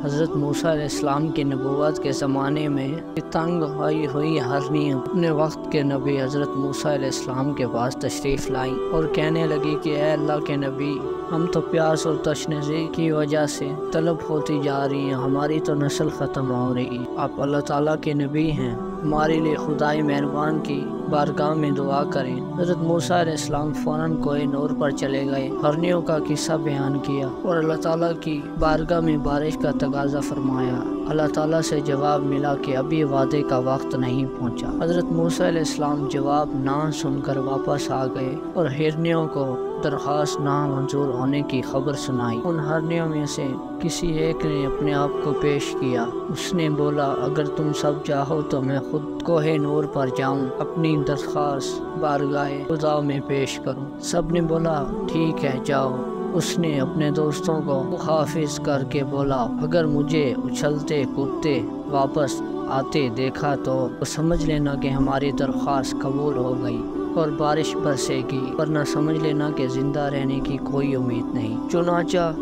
حضرت موسیٰ علیہ السلام کی نبوت کے زمانے میں تنگ ہوئی ہرنی اپنے وقت کے نبی حضرت موسیٰ علیہ السلام کے پاس تشریف لائیں اور کہنے لگی کہ اے اللہ کے نبی، ہم تو پیاس اور تشنگی کی وجہ سے طلب ہوتی جا رہی ہیں، ہماری تو نسل ختم ہو رہی ہے۔ آپ اللہ تعالیٰ کے نبی ہیں، ہمارے لیے خدائے مہربان کی بارگاہ میں دعا کریں۔ حضرت موسیٰ علیہ السلام فوراً کوہ نور پر چلے گئے، ہرنیوں کا قصہ بیان کیا اور اللہ تعالیٰ کی بارگاہ میں بارش کا تقاضا فرمایا۔ اللہ تعالیٰ سے جواب ملا کہ ابھی وعدے کا وقت نہیں پہنچا۔ حضرت موسیٰ علیہ السلام جواب نہ سن کر واپس آ گئے اور ہرنیوں کو درخواست نامنظور ہونے کی خبر سنائی۔ ان ہرنیوں میں سے کسی ایک نے اپنے آپ کو پیش کیا۔ اس نے بولا، اگر تم سب چاہو تو میں خود کوہ نور پر جاؤں، اپنی درخواست بارگاہ خدا میں پیش کروں۔ سب نے بولا ٹھیک ہے، جاؤ۔ اس نے اپنے دوستوں کو مخافظ کر کے بولا، اگر مجھے اچھلتے کودتے واپس آتے دیکھا تو سمجھ لینا کہ ہماری درخواست قبول ہو گئی اور بارش برسے گی، ورنہ سمجھ لینا کہ زندہ رہنے کی کوئی امید نہیں۔ چنانچہ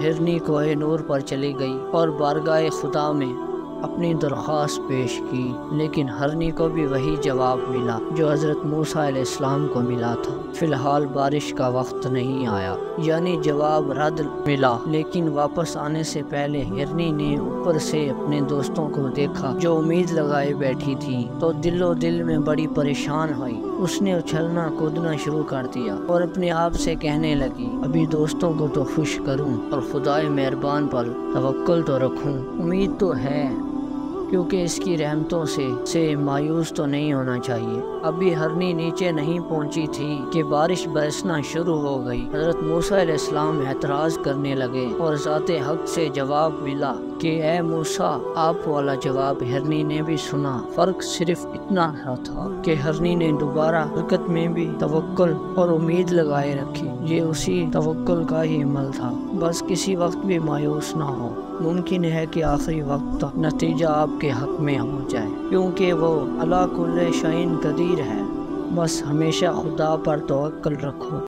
ہرنی کوہ نور پر چلی گئی اور بارگاہ خدا میں اپنی درخواست پیش کی، لیکن ہرنی کو بھی وہی جواب ملا جو حضرت موسیٰ علیہ السلام کو ملا تھا، فی الحال بارش کا وقت نہیں آیا۔ یعنی جواب رد ملا، لیکن واپس آنے سے پہلے ہرنی نے اوپر سے اپنے دوستوں کو دیکھا جو امید لگائے بیٹھی تھی، تو دل و دل میں بڑی پریشان ہوئی۔ اس نے اچھلنا کودنا شروع کر دیا اور اپنے آپ سے کہنے لگی، ابھی دوستوں کو تو خوش کروں اور خدائے مہربان پر توکل تو رکھوں، امید تو ہے، کیونکہ اس کی رحمتوں سے مایوس تو نہیں ہونا چاہیے۔ ابھی ہرنی نیچے نہیں پہنچی تھی کہ بارش برسنا شروع ہو گئی۔ حضرت موسیٰ علیہ السلام اعتراض کرنے لگے اور ذات حق سے جواب ملا کہ اے موسیٰ، آپ والا جواب ہرنی نے بھی سنا، فرق صرف اتنا تھا کہ ہرنی نے دوبارہ حرکت میں بھی توکل اور امید لگائے رکھی۔ یہ اسی توکل کا ہی عمل تھا، بس کسی وقت بھی مایوس نہ ہو، ممکن ہے کہ آخری وقت تک نتیجہ آپ کے حق میں ہو جائے، کیونکہ وہ علی کل شیء قدیر ہے۔ بس ہمیشہ خدا پر توکل رکھو۔